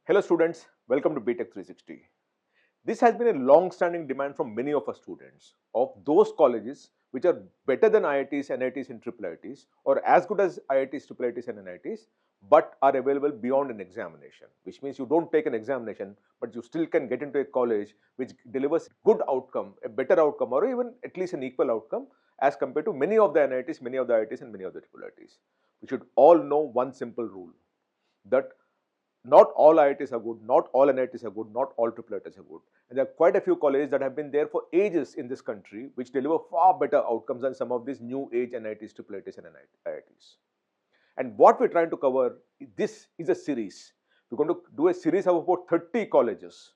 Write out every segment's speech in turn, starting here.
Hello students, welcome to B.Tech 360. This has been a long-standing demand from many of our students of those colleges which are better than IITs, NITs and IIITs or as good as IITs, IIITs and NITs but are available beyond an examination, which means you don't take an examination but you still can get into a college which delivers good outcome, a better outcome or even at least an equal outcome as compared to many of the NITs, many of the IITs and many of the IIITs. We should all know one simple rule that not all IITs are good, not all NITs are good, not all IIITs are good. And there are quite a few colleges that have been there for ages in this country which deliver far better outcomes than some of these new age NITs, IIITs and IITs. And what we're trying to cover, this is a series. We're going to do a series of about 30 colleges.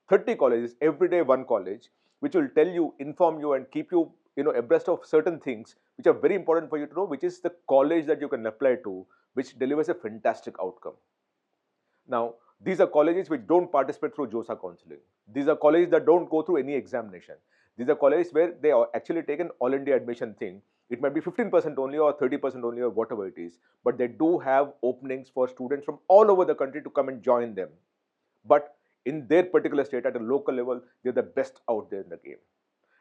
30 colleges, every day one college, which will tell you, inform you and keep you abreast of certain things which are very important for you to know, which is the college that you can apply to, which delivers a fantastic outcome. Now, these are colleges which don't participate through JOSA counseling. These are colleges that don't go through any examination. These are colleges where they are actually take an all India admission thing. It might be 15% only or 30% only or whatever it is. But they do have openings for students from all over the country to come and join them. But in their particular state at a local level, they're the best out there in the game.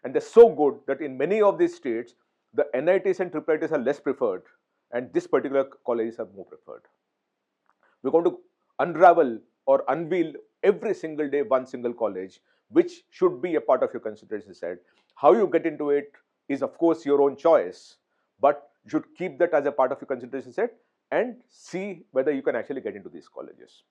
And they're so good that in many of these states, the NITs and IIITs are less preferred and this particular colleges are more preferred. We're going to unravel or unveil every single day one single college which should be a part of your consideration set. How you get into it is of course your own choice, but you should keep that as a part of your consideration set and see whether you can actually get into these colleges.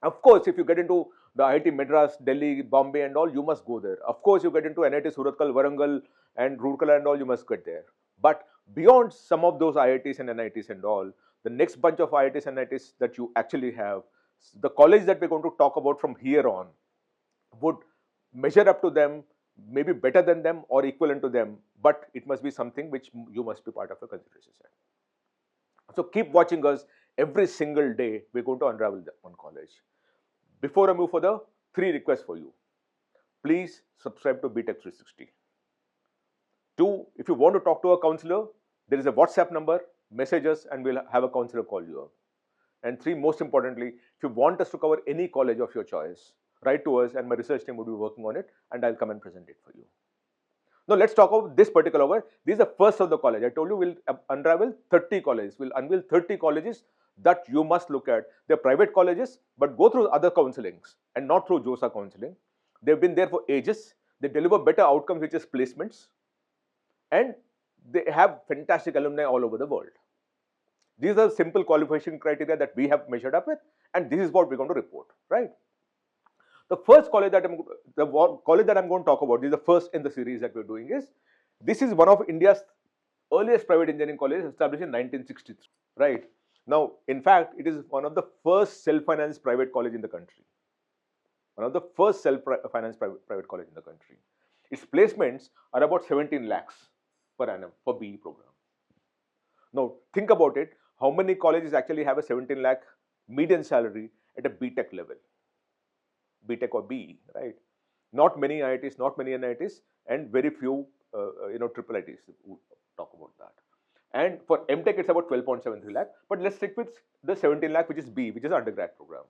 Of course, if you get into the IIT Madras, Delhi, Bombay and all, you must go there. Of course, you get into NIT Surathkal, Warangal and Roorkela and all, you must get there. But beyond some of those IITs and NITs and all, the next bunch of IITs and NITs that you actually have, the college that we're going to talk about from here on would measure up to them, maybe better than them or equivalent to them, but it must be something which you must be part of a consideration set. So keep watching us. Every single day we're going to unravel that one college. Before I move further, 3 requests for you. Please subscribe to B.Tech 360. 2, if you want to talk to a counselor, there is a WhatsApp number, message us and we'll have a counselor call you up. And 3, most importantly, if you want us to cover any college of your choice, write to us and my research team will be working on it and I'll come and present it for you. Now let's talk about this particular one. This is the first of the college. I told you we'll unravel 30 colleges. We'll unveil 30 colleges that you must look at. They're private colleges, but go through other counselings and not through JOSA counseling. They've been there for ages. They deliver better outcomes, which is placements. And they have fantastic alumni all over the world. These are simple qualification criteria that we have measured up with, and this is what we're going to report, right? The first college that I'm going to talk about, this is the first in the series that we're doing, is this is one of India's earliest private engineering colleges established in 1963, right? Now, in fact, it is one of the first self-financed private college in the country. One of the first self-financed private college in the country. Its placements are about 17 lakhs per annum for BE program. Now, think about it. How many colleges actually have a 17 lakh median salary at a B.Tech level? B.Tech or BE, right? Not many IITs, not many NITs, and very few, IIITs who talk about that. And for M.Tech, it's about 12.73 lakh. But let's stick with the 17 lakh, which is B, which is undergrad program.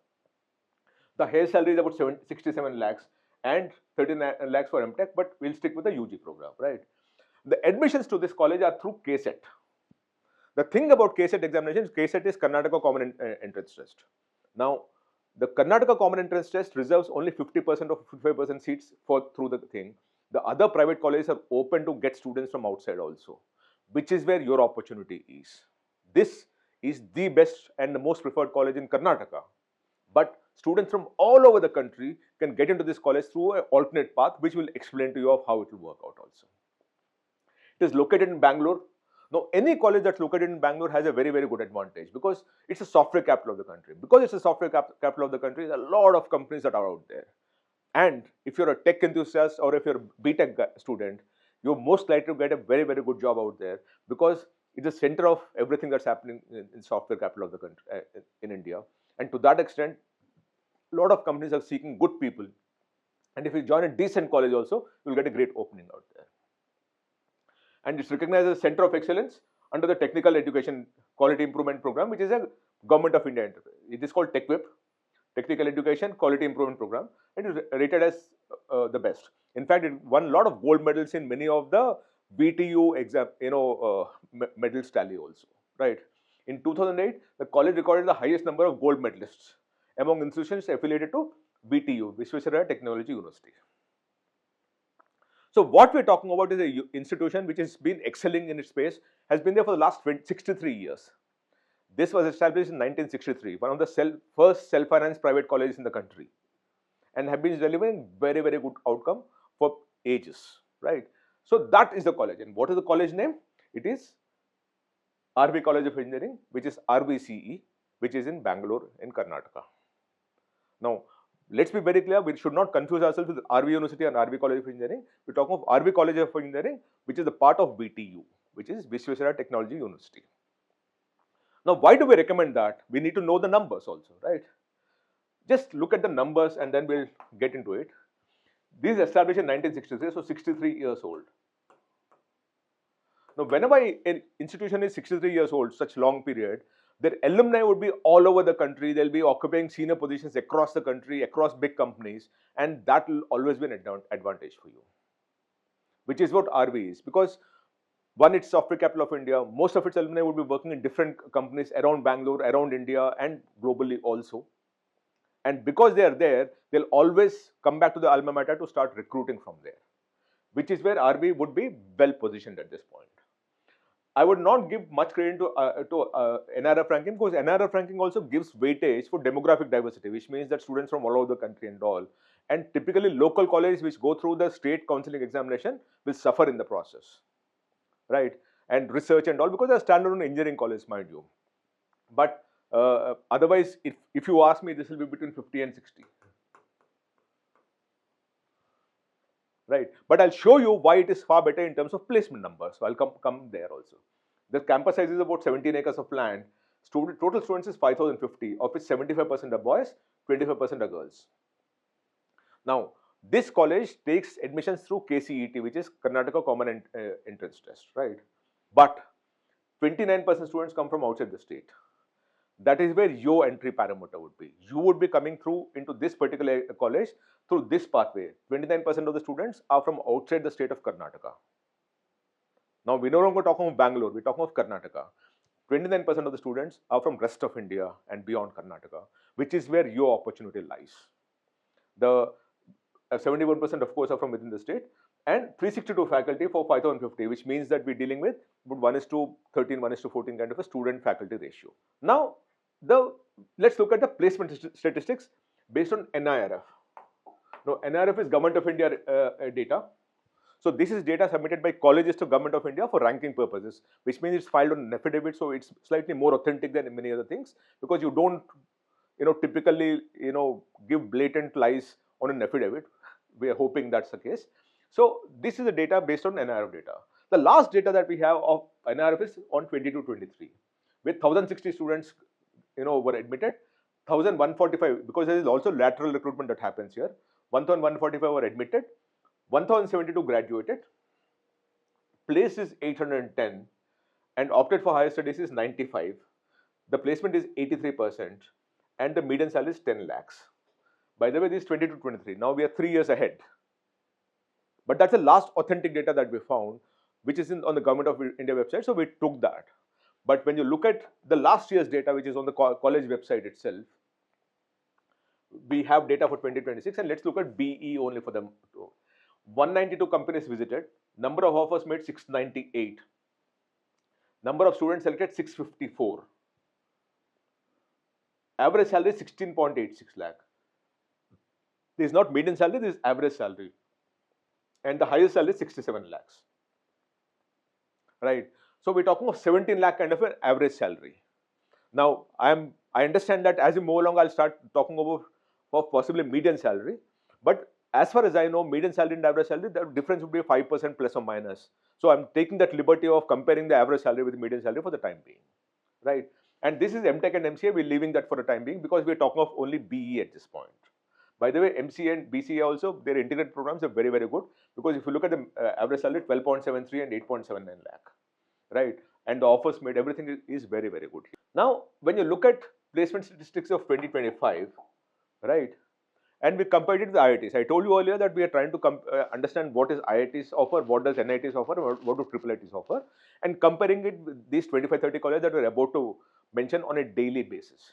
The higher salary is about 67 lakhs and 39 lakhs for M.Tech, but we'll stick with the UG program, right? The admissions to this college are through KCET. The thing about KCET examinations, KCET is Karnataka Common Entrance Test. Now, the Karnataka Common Entrance Test reserves only 50% or 55% seats through the thing. The other private colleges are open to get students from outside also, which is where your opportunity is. This is the best and the most preferred college in Karnataka. But students from all over the country can get into this college through an alternate path, which will explain to you of how it will work out also. It is located in Bangalore. Now, any college that's located in Bangalore has a very, very good advantage because it's a software capital of the country. Because it's a software capital of the country, there's a lot of companies that are out there. And if you're a tech enthusiast or if you're a B.Tech student, you're most likely to get a very, very good job out there because it's the center of everything that's happening in software capital of the country in India. And to that extent, a lot of companies are seeking good people. And if you join a decent college also, you'll get a great opening out there. And it's recognized as a center of excellence under the Technical Education Quality Improvement Program, which is a Government of India enterprise. It is called TechWhip. technical education, quality improvement program, and it is rated as the best. In fact, it won a lot of gold medals in many of the BTU exam, medals tally also, right? In 2008, the college recorded the highest number of gold medalists among institutions affiliated to BTU, Visvesvaraya Technology University. So what we're talking about is an institution which has been excelling in its space, has been there for the last 63 years. This was established in 1963, one of the first self-financed private colleges in the country, and have been delivering very, very good outcome for ages, right? So that is the college. And what is the college name? It is RV College of Engineering, which is RVCE, which is in Bangalore in Karnataka. Now, let's be very clear, we should not confuse ourselves with RV University and RV College of Engineering. We're talking of RV College of Engineering, which is the part of BTU, which is Visvesvaraya Technology University. Now, why do we recommend that? We need to know the numbers also, right? Just look at the numbers and then we'll get into it. This is established in 1963, so 63 years old. Now, whenever an institution is 63 years old, such long period, their alumni would be all over the country. They'll be occupying senior positions across the country, across big companies, and that will always be an advantage for you, which is what RV is. Because one, it's software capital of India. Most of its alumni would be working in different companies around Bangalore, around India, and globally also. And because they are there, they'll always come back to the alma mater to start recruiting from there, which is where RV would be well positioned at this point. I would not give much credit to NRF ranking, because NRF ranking also gives weightage for demographic diversity, which means that students from all over the country and all. And typically local colleges which go through the state counseling examination will suffer in the process, right? And research and all, because they're standalone engineering college, mind you. But otherwise, if you ask me, this will be between 50 and 60. Right, but I'll show you why it is far better in terms of placement numbers. So I'll come there also. The campus size is about 17 acres of land. Total students is 5,050, of which 75% are boys, 25% are girls. Now, this college takes admissions through KCET, which is Karnataka Common Entrance Test, right? But 29% students come from outside the state. That is where your entry parameter would be. You would be coming through into this particular college through this pathway. 29% of the students are from outside the state of Karnataka. Now, we no longer talking of Bangalore, we're talking of Karnataka. 29% of the students are from rest of India and beyond Karnataka, which is where your opportunity lies. The 71% of course are from within the state, and 362 faculty for 5,050, which means that we're dealing with 1:13, 1:14 kind of a student faculty ratio. Now, let's look at the placement statistics based on NIRF. Now, NIRF is Government of India data. So this is data submitted by colleges to Government of India for ranking purposes, which means it's filed on an affidavit, so it's slightly more authentic than many other things, because you don't, typically, give blatant lies on an affidavit. We are hoping that's the case. So this is the data based on NIRF data. The last data that we have of NIRF is on 22-23, with 1,060 students, were admitted. 1,145, because there is also lateral recruitment that happens here. 1,145 were admitted. 1,072 graduated. Place is 810, and opted for higher studies is 95. The placement is 83%, and the median salary is 10 lakhs. By the way, this is 22-23. Now we are 3 years ahead. But that's the last authentic data that we found, which is on the Government of India website, so we took that. But when you look at the last year's data, which is on the college website itself, we have data for 2026, and let's look at BE only for them. 192 companies visited, number of offers made 698, number of students selected 654, average salary 16.86 lakh. This is not median salary, this is average salary, and the highest salary is 67 lakhs, right? So we're talking of 17 lakh kind of an average salary. Now, I understand that as we move along, I'll start talking about possibly median salary, but as far as I know, median salary and average salary, the difference would be 5% plus or minus. So I'm taking that liberty of comparing the average salary with the median salary for the time being, right? And this is M.Tech and MCA, we're leaving that for the time being, because we're talking of only BE at this point. By the way, MCA and BCA also, their integrated programs are very, very good, because if you look at the average salary, 12.73 and 8.79 lakh, right? And the offers made, everything is very, very good. Now, when you look at placement statistics of 2025, right? And we compared it with IITs. I told you earlier that we are trying to understand what is IITs offer, what does NITs offer, what do IIITs offer, and comparing it with these 25-30 colleges that we're about to mention on a daily basis.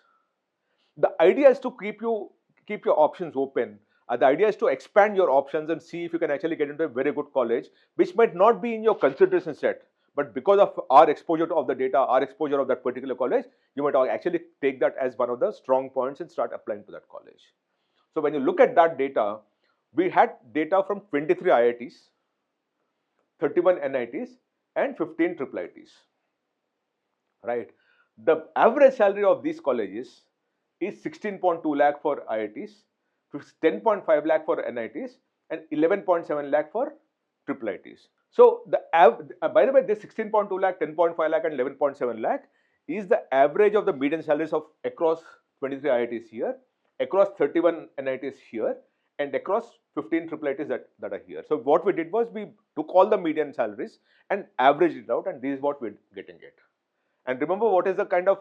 The idea is to keep your options open. The idea is to expand your options and see if you can actually get into a very good college, which might not be in your consideration set, but because of our exposure of the data, our exposure of that particular college, you might actually take that as one of the strong points and start applying to that college. So when you look at that data, we had data from 23 IITs, 31 NITs, and 15 IIITs, right? The average salary of these colleges is 16.2 lakh for IITs, 10.5 lakh for NITs, and 11.7 lakh for IIITs. So by the way, this 16.2 lakh, 10.5 lakh, and 11.7 lakh is the average of the median salaries of across 23 IITs here, across 31 NITs here, and across 15 IIITs that are here. So what we did was we took all the median salaries and averaged it out, and this is what we're getting it. And remember, what is the kind of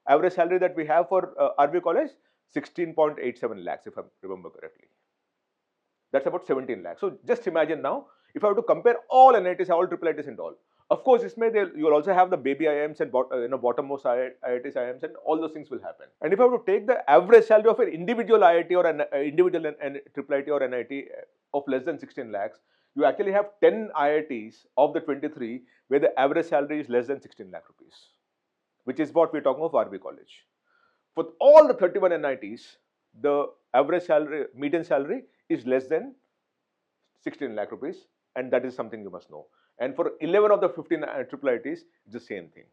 average salary that we have for RV college? 16.87 lakhs, if I remember correctly. That's about 17 lakhs. So just imagine now, if I were to compare all NITs, all IIITs and all, of course, you will also have the baby IIMs and bottommost IITs, IIMs, and all those things will happen. And if I were to take the average salary of an individual IIT or an individual IIIT or NIT of less than 16 lakhs, you actually have 10 IITs of the 23 where the average salary is less than 16 lakh rupees, which is what we're talking of RV college. For all the 31 NITs, the average salary, median salary is less than 16 lakh rupees, and that is something you must know. And for 11 of the 15 IIITs, it's the same thing.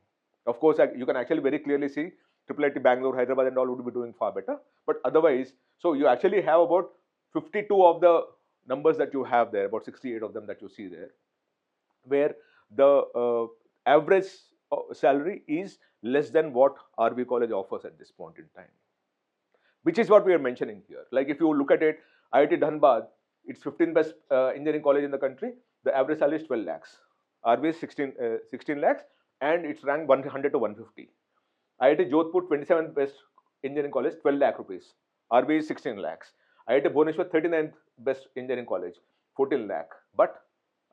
Of course, you can actually very clearly see IIIT Bangalore, Hyderabad and all would be doing far better. But otherwise, so you actually have about 52 of the numbers that you have there, about 68 of them that you see there, where the average salary is less than what RV college offers at this point in time, which is what we are mentioning here. Like if you look at it, IIT Dhanbad, it's 15th best engineering college in the country. The average salary is 12 lakhs. RV is 16 lakhs, and it's ranked 100 to 150. IIT Jodhpur, 27th best engineering college, 12 lakh rupees. RV is 16 lakhs. IIT Bhubaneswar, 39th best engineering college, 14 lakh. But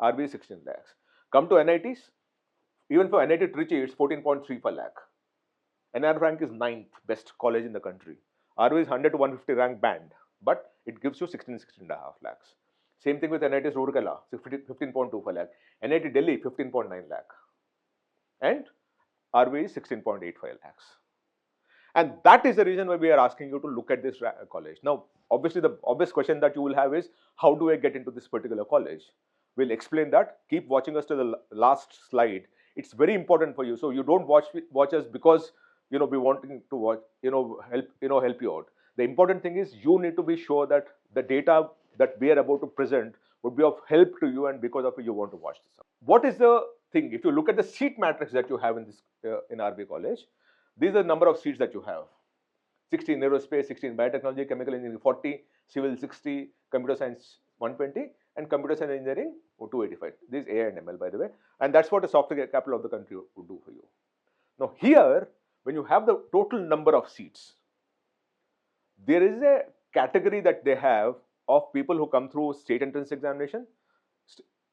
RV is 16 lakhs. Come to NITs, even for NIT Trichy, it's 14.35 lakh. NR rank is 9th best college in the country. RV is 100 to 150 rank band, but it gives you 16.5 lakhs. Same thing with NIT Rourkela, 15.25 lakh. NIT Delhi, 15.9 lakh. And RV is 16.85 lakhs. And that is the reason why we are asking you to look at this college. Now, obviously, the obvious question that you will have is, how do I get into this particular college? We'll explain that. Keep watching us to the last slide. It's very important for you. So you don't watch us because we wanting to watch, help you out. The important thing is you need to be sure that the data that we are about to present would be of help to you, and because of it, you want to watch this. What is the thing? If you look at the seat matrix that you have in this in RV college, these are the number of seats that you have. 16 aerospace, 16 biotechnology, chemical engineering 40, civil 60, computer science 120, and computer science engineering 285. This is AI and ML, by the way, and that's what the software capital of the country would do for you. Now here, when you have the total number of seats, there is a category that they have of people who come through state entrance examination,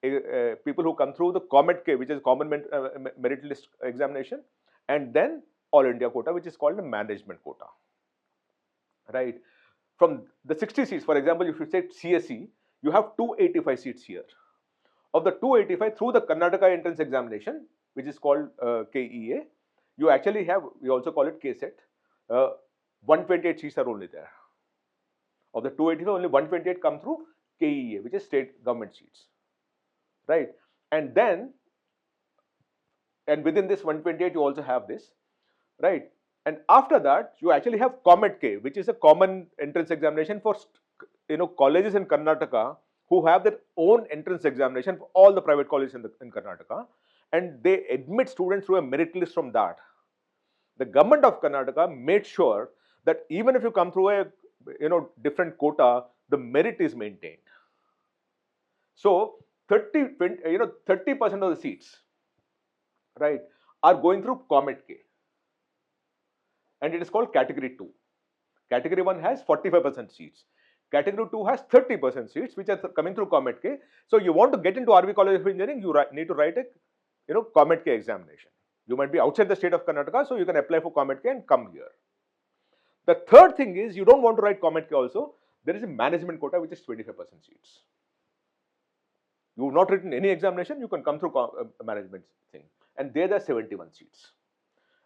people who come through the COMEDK, which is Common Merit List examination, and then All India quota, which is called the management quota, right? From the 60 seats, for example, if you say CSE, you have 285 seats here. Of the 285, through the Karnataka entrance examination, which is called KEA, you actually have, we also call it KCET, 128 seats are only there. Of the 285, only 128 come through KEA, which is state government seats, right? And within this 128, you also have this, right? And after that, you actually have COMEDK, which is a common entrance examination for colleges in Karnataka who have their own entrance examination for all the private colleges in Karnataka, and they admit students through a merit list from that. The government of Karnataka made sure that even if you come through a different quota, the merit is maintained. So 30% of the seats, right, are going through COMEDK, and it is called category 2. Category 1 has 45% seats. Category 2 has 30% seats, which are coming through COMEDK. So you want to get into RV College of Engineering, you need to write a COMEDK examination. You might be outside the state of Karnataka, so you can apply for COMEDK and come here. The third thing is, you don't want to write COMEDK also. There is a management quota which is 25% seats. You have not written any examination, you can come through management thing, and there are 71 seats.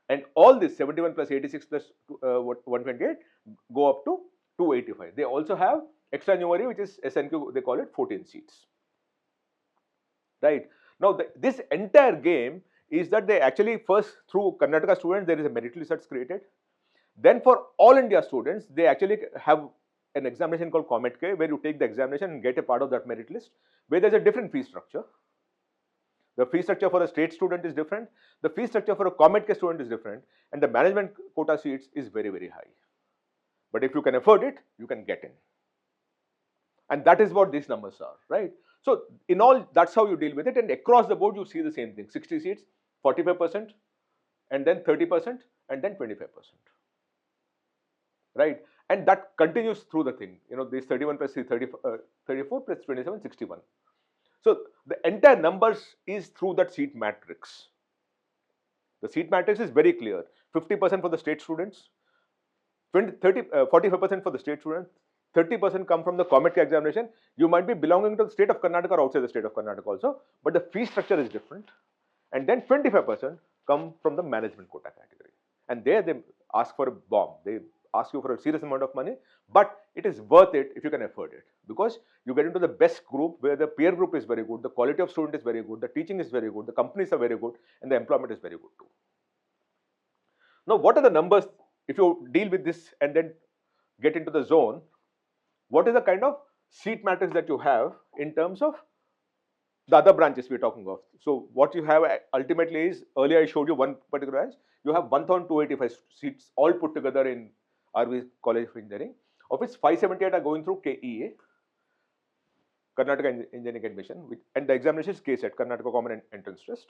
And all this 71 plus 86 plus 128 go up to 285. They also have extra numerary, which is SNQ, they call it 14 seats. Right. Now, this entire game is that they actually first, through Karnataka students, there is a merit list that's created. Then for all India students, they actually have an examination called COMEDK, where you take the examination and get a part of that merit list, where there's a different fee structure. The fee structure for a state student is different. The fee structure for a COMEDK student is different, and the management quota seats is very, very high. But if you can afford it, you can get in. And that is what these numbers are, right? So in all, that's how you deal with it. And across the board, you see the same thing: 60 seats, 45%, and then 30%, and then 25%. Right? And that continues through the thing. This 31 plus 34 plus 27, 61. So the entire numbers is through that seat matrix. The seat matrix is very clear. 50% for the state students, 45% for the state students, 30% come from the COMEDK examination. You might be belonging to the state of Karnataka or outside the state of Karnataka also, but the fee structure is different. And then 25% come from the management quota category. And there they ask for a bomb. They ask you for a serious amount of money, but it is worth it if you can afford it, because you get into the best group where the peer group is very good, the quality of student is very good, the teaching is very good, the companies are very good, and the employment is very good too. Now, what are the numbers if you deal with this and then get into the zone? What is the kind of seat matrix that you have in terms of the other branches we're talking of? So what you have ultimately is, earlier I showed you one particular branch, you have 1,285 seats all put together in RV College of Engineering, of which 578 are going through KEA, Karnataka Engineering Admission, and the examination is KCET, Karnataka Common Entrance Test.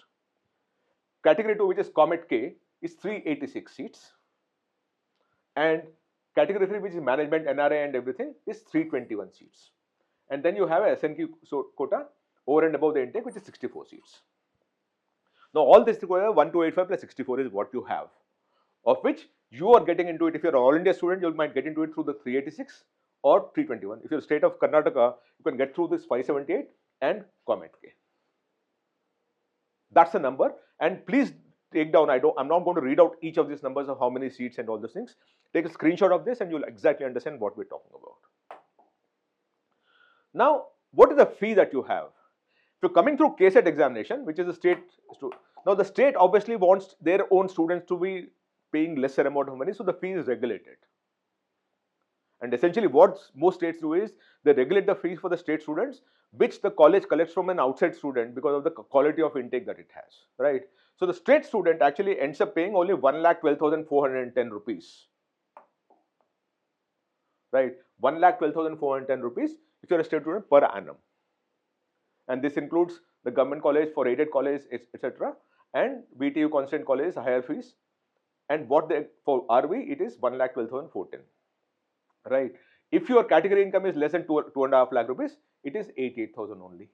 Category 2, which is COMEDK, is 386 seats, and Category 3, which is Management, NRA and everything, is 321 seats. And then you have a SNQ quota over and above the intake, which is 64 seats. Now, all this together, 1,285 plus 64 is what you have, of which you are getting into it. If you're an all India student, you might get into it through the 386 or 321. If you're state of Karnataka, you can get through this 578 and COMEDK. That's the number. And please take down, I'm not going to read out each of these numbers of how many seats and all those things. Take a screenshot of this and you'll exactly understand what we're talking about. Now, what is the fee that you have? If you're coming through KCET examination, which is a state, now the state obviously wants their own students to be paying lesser amount of money, so the fee is regulated. And essentially what most states do is, they regulate the fees for the state students, which the college collects from an outside student because of the quality of intake that it has, right? So the state student actually ends up paying only 1,12,410 rupees, right? 1,12,410 rupees if you're a state student per annum. And this includes the government college, for aided college, etc., and BTU constant college, higher fees. And what for RV, it is 1,12,410, right? If your category income is less than 2.5 lakh rupees, it is 88,000 only,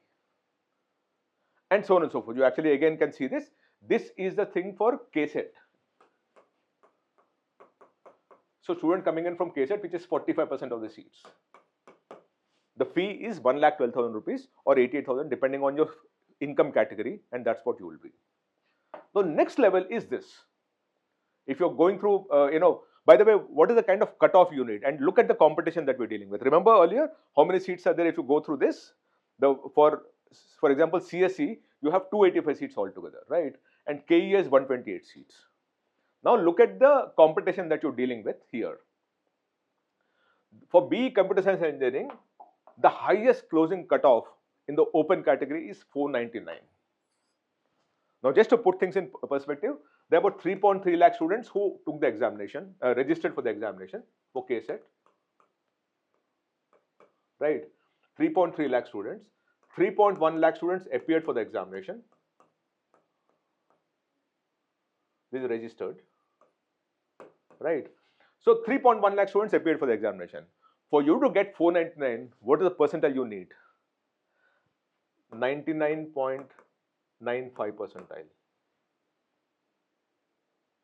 and so on and so forth. You actually again can see this. This is the thing for KCET. So student coming in from KCET, which is 45% of the seats, the fee is 1,12,000 rupees or 88,000 depending on your income category, and that's what you will be. The next level is this. If you're going through, by the way, what is the kind of cutoff you need? And look at the competition that we're dealing with. Remember earlier, how many seats are there if you go through this? For example, CSE, you have 285 seats altogether, right? And KE is 128 seats. Now look at the competition that you're dealing with here. For BE Computer Science Engineering, the highest closing cutoff in the open category is 499. Now, just to put things in perspective, there are about 3.3 lakh students who took the examination, registered for the examination for KCET, right? 3.3 lakh students, 3.1 lakh students appeared for the examination. This is registered, right? So 3.1 lakh students appeared for the examination. For you to get 499, what is the percentile you need? 99.95 percentile.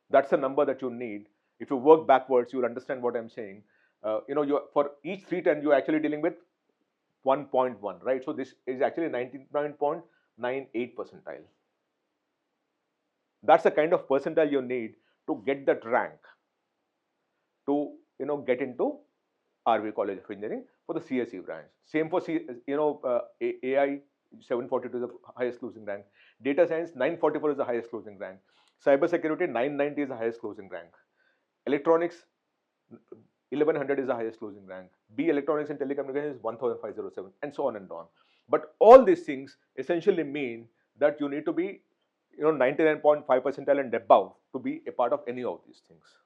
That's the number that you need. If you work backwards, you'll understand what I'm saying. For each 310, you're actually dealing with 1.1, right? So this is actually 99.98 percentile. That's the kind of percentile you need to get that rank to get into RV College of Engineering for the CSE branch. Same for AI 742 is the highest closing rank. Data science 944 is the highest closing rank. Cyber security 990 is the highest closing rank. Electronics 1100 is the highest closing rank. B electronics and telecommunications is 1507, and so on and on. But all these things essentially mean that you need to be 99.5 percentile and above to be a part of any of these things.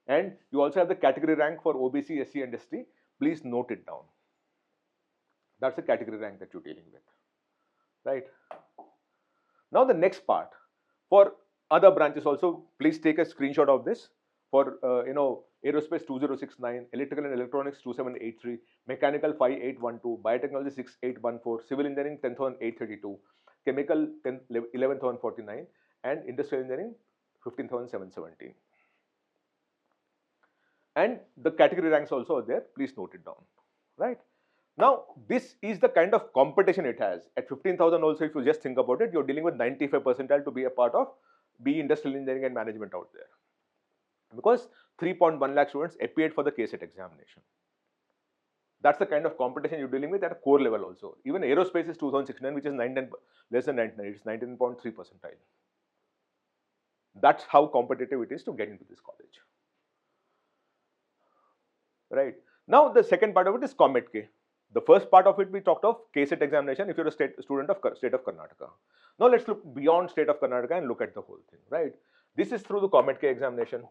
And you also have the category rank for OBC, SC and ST. Please note it down. That's the category rank that you're dealing with, right? Now the next part, for other branches also, please take a screenshot of this. For aerospace 2069, electrical and electronics 2783, mechanical 5812, biotechnology 6814, civil engineering 10832, chemical 11049, and industrial engineering 15717. And the category ranks also are there. Please note it down, right? Now, this is the kind of competition it has. At 15,000 also, if you just think about it, you're dealing with 95 percentile to be a part of B Industrial Engineering and Management out there. Because 3.1 lakh students appeared for the KCET examination. That's the kind of competition you're dealing with at a core level also. Even aerospace is 2069, which is less than 99, it's 19.3 percentile. That's how competitive it is to get into this college. Right. Now, the second part of it is COMEDK. The first part of it we talked of KCET examination if you're a student of state of Karnataka. Now let's look beyond state of Karnataka and look at the whole thing, right? This is through the COMEDK examination.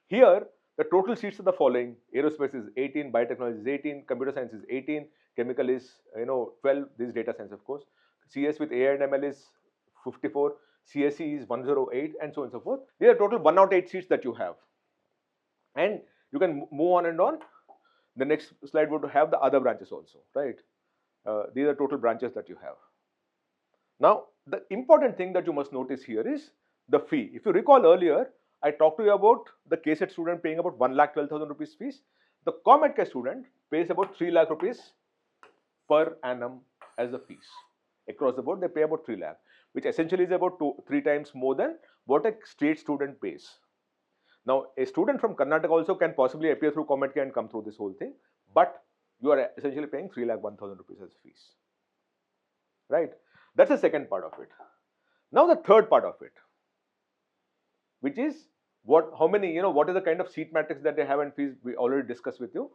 Here, the total seats are the following: aerospace is 18, biotechnology is 18, computer science is 18, chemical is 12. This is data science, of course. CS with AI and ML is 54, CSE is 108, and so on and so forth. These are total 108 seats that you have, and you can move on and on. The next slide would have the other branches also, right? These are total branches that you have. Now, the important thing that you must notice here is the fee. If you recall earlier, I talked to you about the KCET student paying about 1,12,000 rupees fees. The COMEDK student pays about 3 lakh rupees per annum as the fees. Across the board, they pay about 3 lakh, which essentially is about 3 times more than what a state student pays. Now, a student from Karnataka also can possibly appear through COMEDK and come through this whole thing, but you are essentially paying 3,01,000 rupees as fees, right? That's the second part of it. Now, the third part of it, which is what is the kind of seat matrix that they have and fees we already discussed with you.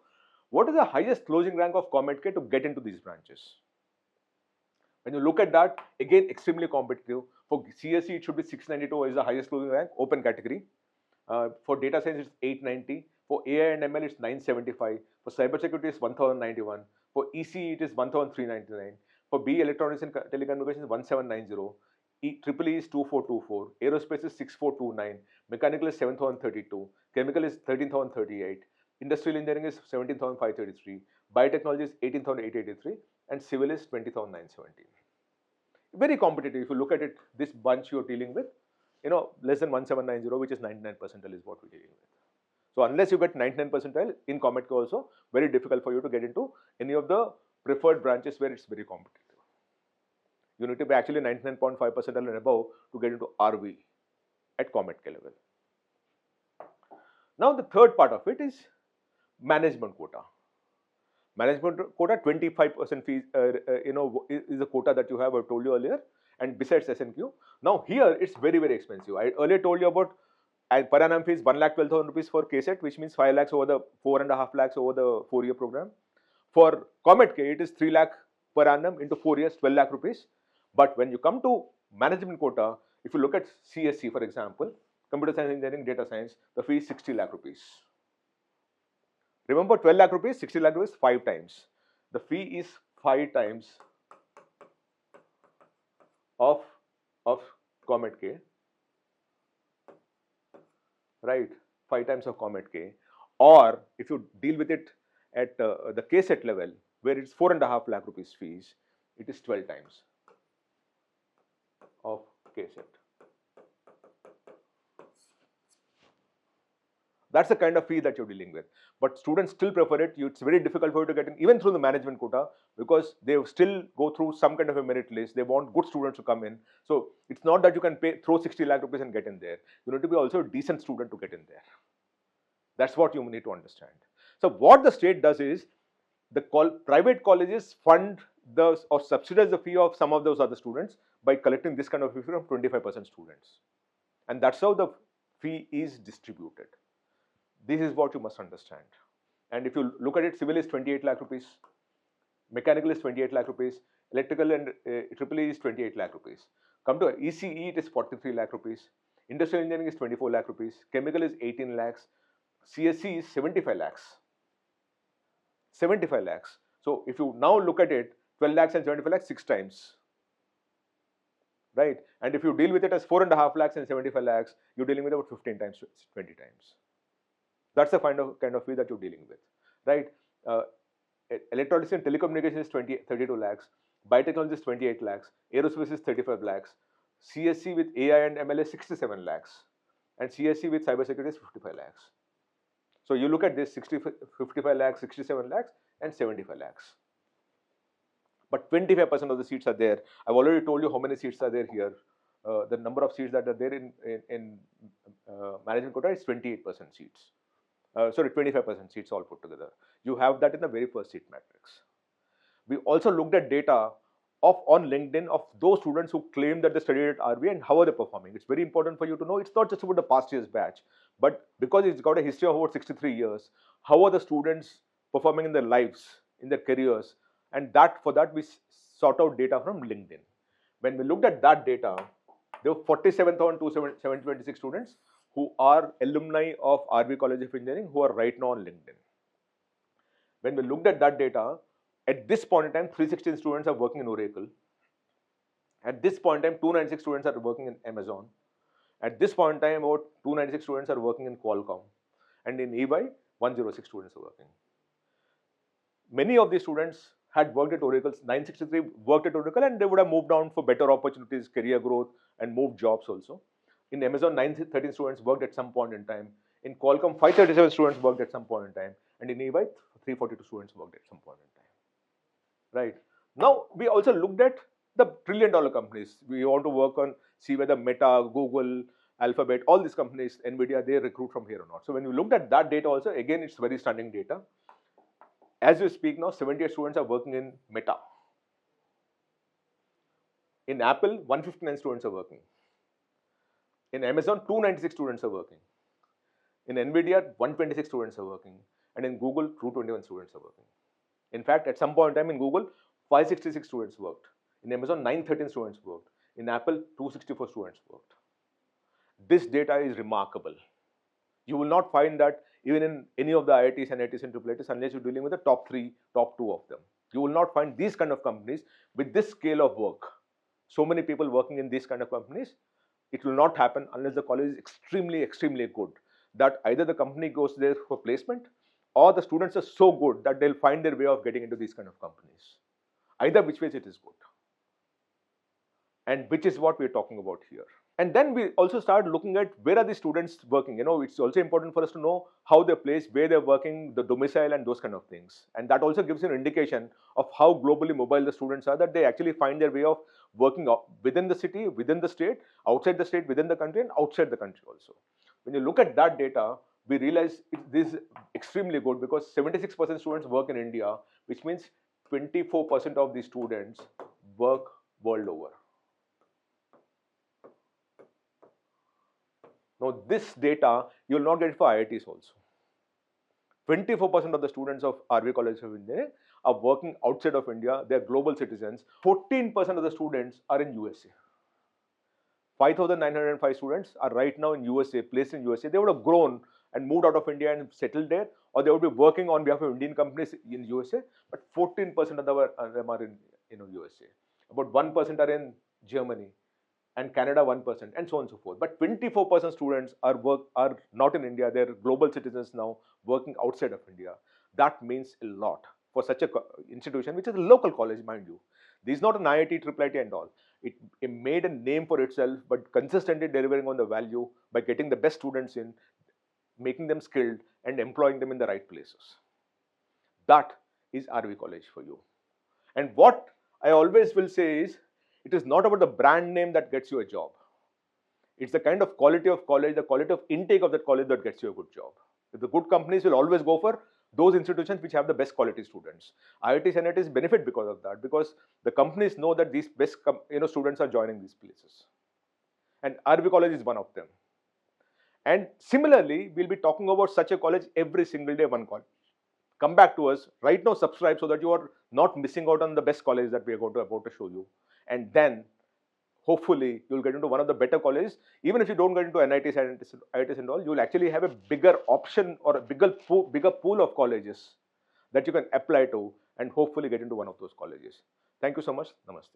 What is the highest closing rank of COMEDK to get into these branches? When you look at that, again, extremely competitive. For CSE, it should be 692 is the highest closing rank, open category. For data science, it's 890. For AI and ML, it's 975. For cybersecurity, it's 1091. For ECE, it is 1399. For B electronics and telecommunications, 1790. EEE is 2424. Aerospace is 6429. Mechanical is 7032. Chemical is 13038. Industrial engineering is 17,533. Biotechnology is 18,883. And civil is 20,917. Very competitive. If you look at it, this bunch you're dealing with, less than 1790, which is 99 percentile is what we're dealing with. So unless you get 99 percentile in COMEDK also, very difficult for you to get into any of the preferred branches where it's very competitive. You need to be actually 99.5 percentile and above to get into RV at COMEDK level. Now the third part of it is management quota. Management quota, 25% fees, is the quota that you have, I told you earlier, and besides SNQ. Now here it's very, very expensive. I earlier told you about per annum fees 1,12,000 rupees for KCET, which means 5 lakhs over the 4.5 lakhs over the 4-year program. For COMEDK, it is 3 lakh per annum into 4 years, 12 lakh rupees. But when you come to management quota, if you look at CSC, for example, computer science, engineering, data science, the fee is 60 lakh rupees. Remember, 12 lakh rupees, 60 lakh rupees, 5 times. The fee is 5 times of COMEDK, right? 5 times of COMEDK, or if you deal with it at the KCET level, where it's 4.5 lakh rupees fees, it is 12 times of KCET. That's the kind of fee that you're dealing with. But students still prefer it. It's very difficult for you to get in, even through the management quota, because they still go through some kind of a merit list. They want good students to come in. So it's not that you can throw 60 lakh rupees and get in there. You need to be also a decent student to get in there. That's what you need to understand. So what the state does is, the private colleges fund or subsidize the fee of some of those other students by collecting this kind of fee from 25% students. And that's how the fee is distributed. This is what you must understand. And if you look at it, civil is 28 lakh rupees, mechanical is 28 lakh rupees, electrical and EEE is 28 lakh rupees. Come to ECE, it is 43 lakh rupees, industrial engineering is 24 lakh rupees, chemical is 18 lakhs, CSE is 75 lakhs. 75 lakhs. So if you now look at it, 12 lakhs and 75 lakhs, 6 times. Right? And if you deal with it as 4.5 lakhs and 75 lakhs, you're dealing with about 15 times, 20 times. That's the kind of fee that you're dealing with, right? Electronics and telecommunications is 32 lakhs, biotechnology is 28 lakhs, aerospace is 35 lakhs, CSC with AI and ML is 67 lakhs, and CSC with cybersecurity is 55 lakhs. So you look at this, 55 lakhs, 67 lakhs, and 75 lakhs. But 25% of the seats are there. I've already told you how many seats are there here. The number of seats that are there in management quota is 28% seats. Sorry, 25% seats all put together. You have that in the very first seat matrix. We also looked at data on LinkedIn of those students who claim that they studied at RV and how are they performing. It's very important for you to know. It's not just about the past year's batch, but because it's got a history of about 63 years, how are the students performing in their lives, in their careers, and for that we sought out data from LinkedIn. When we looked at that data, there were 47,726 students who are alumni of RV College of Engineering who are right now on LinkedIn. When we looked at that data, at this point in time, 316 students are working in Oracle. At this point in time, 296 students are working in Amazon. At this point in time, about 296 students are working in Qualcomm. And in EY, 106 students are working. Many of these students had worked at Oracle, 963 worked at Oracle, and they would have moved on for better opportunities, career growth, and moved jobs also. In Amazon, 913 students worked at some point in time. In Qualcomm, 537 students worked at some point in time. And in EY, 342 students worked at some point in time. Right. Now, we also looked at the trillion-dollar companies. We want to see whether Meta, Google, Alphabet, all these companies, NVIDIA, they recruit from here or not. So when we looked at that data also, again, it's very stunning data. As we speak now, 78 students are working in Meta. In Apple, 159 students are working. In Amazon, 296 students are working. In NVIDIA, 126 students are working. And in Google, 221 students are working. In fact, at some point in time in Google, 566 students worked. In Amazon, 913 students worked. In Apple, 264 students worked. This data is remarkable. You will not find that even in any of the IITs and NITs and IIITs unless you're dealing with the top 3, top 2 of them. You will not find these kind of companies with this scale of work. So many people working in these kind of companies. It will not happen unless the college is extremely, extremely good. That either the company goes there for placement or the students are so good that they'll find their way of getting into these kind of companies. Either which ways it is good. And which is what we're talking about here. And then we also start looking at where are the students working. It's also important for us to know how they're placed, where they're working, the domicile and those kind of things. And that also gives you an indication of how globally mobile the students are, that they actually find their way of working within the city, within the state, outside the state, within the country, and outside the country also. When you look at that data, we realize this is extremely good because 76% students work in India, which means 24% of these students work world over. Now, this data, you will not get it for IITs also. 24% of the students of RV College of Engineering are working outside of India. They are global citizens. 14% of the students are in USA. 5,905 students are right now in USA, placed in USA. They would have grown and moved out of India and settled there, or they would be working on behalf of Indian companies in USA, but 14% of them are in USA. About 1% are in Germany, and Canada 1%, and so on and so forth. But 24% students are not in India. They're global citizens now working outside of India. That means a lot for such a institution, which is a local college, mind you. This is not an IIT, IIIT and all. It made a name for itself, but consistently delivering on the value by getting the best students in, making them skilled, and employing them in the right places. That is RV College for you. And what I always will say is, it is not about the brand name that gets you a job. It's the kind of quality of college, the quality of intake of that college that gets you a good job. The good companies will always go for those institutions which have the best quality students. IITs and NITs benefit because of that, because the companies know that these best students are joining these places. And RV College is one of them. And similarly, we'll be talking about such a college every single day, one college. Come back to us right now, subscribe so that you are not missing out on the best college that we are about to show you. And then hopefully you'll get into one of the better colleges. Even if you don't get into NITs and IITs and all, you'll actually have a bigger option or a bigger pool of colleges that you can apply to and hopefully get into one of those colleges. Thank you so much. Namaste.